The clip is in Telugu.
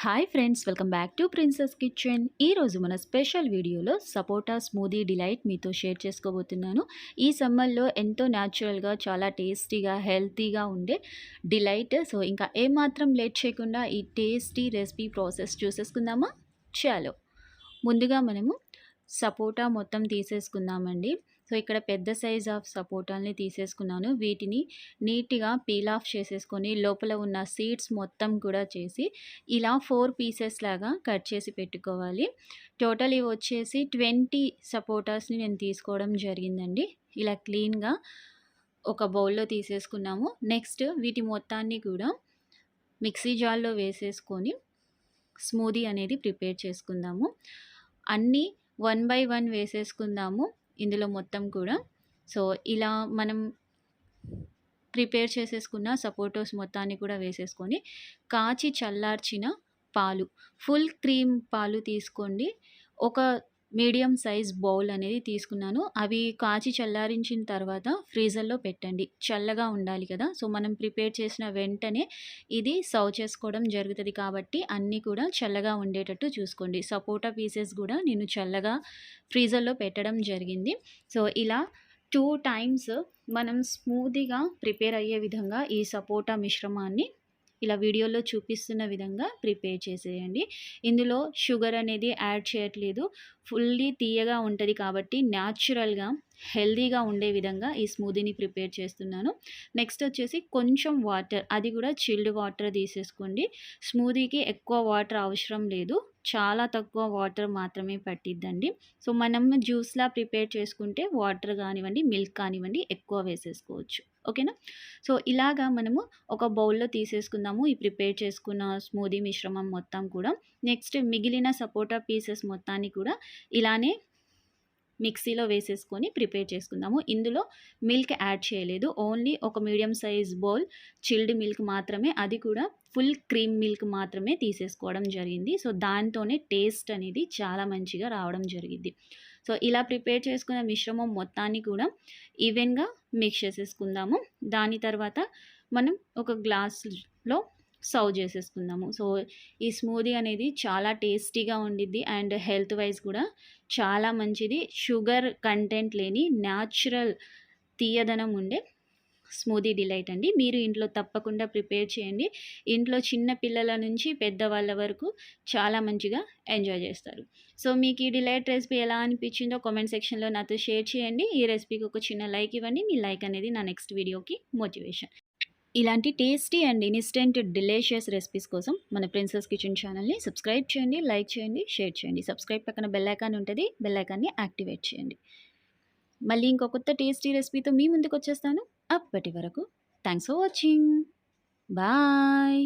Hi friends, welcome back to princess kitchen. ఈరోజు మన స్పెషల్ వీడియోలో సపోటా స్మూదీ డిలైట్ మీతో షేర్ చేసుకోబోతున్నాను. ఈ సమ్మర్లో ఎంతో న్యాచురల్గా, చాలా టేస్టీగా, హెల్తీగా ఉండే డిలైట్. సో ఇంకా ఏమాత్రం లేట్ చేయకుండా ఈ టేస్టీ రెసిపీ ప్రాసెస్ చూసేసుకుందామా? చాలో. ముందుగా మనము సపోటా మొత్తం తీసేసుకుందామండి. సో ఇక్కడ పెద్ద సైజ్ ఆఫ్ సపోటాల్ని తీసేసుకున్నాను. వీటిని నీట్గా పీల్ ఆఫ్ చేసేసుకొని లోపల ఉన్న సీడ్స్ మొత్తం కూడా చేసి ఇలా 4 పీసెస్ లాగా కట్ చేసి పెట్టుకోవాలి. టోటల్ ఇవి వచ్చేసి 20 సపోటాస్ని నేను తీసుకోవడం జరిగిందండి. ఇలా క్లీన్గా ఒక బౌల్లో తీసేసుకున్నాము. నెక్స్ట్ వీటి మొత్తాన్ని కూడా మిక్సీ జార్లో వేసేసుకొని స్మూదీ అనేది ప్రిపేర్ చేసుకుందాము. అన్నీ 1 బై 1 వేసేసుకుందాము ఇందులో మొత్తం కూడా. సో ఇలా మనం ప్రిపేర్ చేసేసుకున్న సపోటోస్ మొత్తాన్ని కూడా వేసేసుకొని కాచి చల్లార్చిన పాలు, ఫుల్ క్రీమ్ పాలు తీసుకోండి. ఒక మీడియం సైజ్ బౌల్ అనేది తీసుకున్నాను. అవి కాచి చల్లారించిన తర్వాత ఫ్రీజర్లో పెట్టండి. చల్లగా ఉండాలి కదా. సో మనం ప్రిపేర్ చేసిన వెంటనే ఇది సర్వ్ చేసుకోవడం జరుగుతుంది కాబట్టి అన్నీ కూడా చల్లగా ఉండేటట్టు చూసుకోండి. సపోటా పీసెస్ కూడా నేను చల్లగా ఫ్రీజర్లో పెట్టడం జరిగింది. సో ఇలా 2 టైమ్స్ మనం స్మూదీగా ప్రిపేర్ అయ్యే విధంగా ఈ సపోటా మిశ్రమాన్ని ఇలా వీడియోలో చూపిస్తున్న విధంగా ప్రిపేర్ చేసేయండి. ఇందులో షుగర్ అనేది యాడ్ చేయట్లేదు. ఫుల్లీ తీయగా ఉంటుంది కాబట్టి న్యాచురల్గా హెల్దీగా ఉండే విధంగా ఈ స్మూదీని ప్రిపేర్ చేస్తున్నాను. నెక్స్ట్ వచ్చేసి కొంచెం వాటర్, అది కూడా చిల్డ్ వాటర్ తీసేసుకోండి. స్మూదీకి ఎక్కువ వాటర్ అవసరం లేదు, చాలా తక్కువ వాటర్ మాత్రమే పట్టిద్దండి. సో మనం జ్యూస్లా ప్రిపేర్ చేసుకుంటే వాటర్ కానివ్వండి, మిల్క్ కానివ్వండి ఎక్కువ వేసేసుకోవచ్చు. ఓకేనా? సో ఇలాగా మనము ఒక బౌల్లో తీసేసుకుందాము ఈ ప్రిపేర్ చేసుకున్న స్మూదీ మిశ్రమం మొత్తం కూడా. నెక్స్ట్ మిగిలిన సపోటా పీసెస్ మొత్తాన్ని కూడా ఇలానే మిక్సీలో వేసేసుకొని ప్రిపేర్ చేసుకుందాము. ఇందులో మిల్క్ యాడ్ చేయలేదు, ఓన్లీ ఒక medium size bowl chilled milk మాత్రమే, అది కూడా ఫుల్ క్రీమ్ మిల్క్ మాత్రమే తీసేసుకోవడం జరిగింది. సో దాంతోనే టేస్ట్ అనేది చాలా మంచిగా రావడం జరిగింది. సో ఇలా ప్రిపేర్ చేసుకున్న మిశ్రమం మొత్తాన్ని కూడా ఈవెన్గా మిక్స్ చేసేసుకుందాము. దాని తర్వాత మనం ఒక గ్లాస్లో సర్వ్ చేసేసుకుందాము. సో ఈ స్మూదీ అనేది చాలా టేస్టీగా ఉండిద్ది అండ్ హెల్త్ వైజ్ కూడా చాలా మంచిది. షుగర్ కంటెంట్ లేని న్యాచురల్ తీయదనం ఉండే స్మూదీ డిలైట్ అండి. మీరు ఇంట్లో తప్పకుండా ప్రిపేర్ చేయండి. ఇంట్లో చిన్న పిల్లల నుంచి పెద్దవాళ్ళ వరకు చాలా మంచిగా ఎంజాయ్ చేస్తారు. సో మీకు ఈ డిలైట్ రెసిపీ ఎలా అనిపించిందో కామెంట్ సెక్షన్లో నాతో షేర్ చేయండి. ఈ రెసిపీకి ఒక చిన్న లైక్ ఇవ్వండి. మీ లైక్ అనేది నా నెక్స్ట్ వీడియోకి మోటివేషన్. ఇలాంటి tasty and instant delicious recipes కోసం మన ప్రిన్సెస్ కిచెన్ ఛానల్ని సబ్స్క్రైబ్ చేయండి, లైక్ చేయండి, షేర్ చేయండి. సబ్స్క్రైబ్ పక్కన బెల్ ఐకాన్ ఉంటుంది, బెల్ ఐకాన్ని యాక్టివేట్ చేయండి. మళ్ళీ ఇంకో కొత్త టేస్టీ రెసిపీతో మీ ముందుకు వచ్చేస్తాను. అప్పటి వరకు థ్యాంక్స్ ఫర్ వాచింగ్. బాయ్.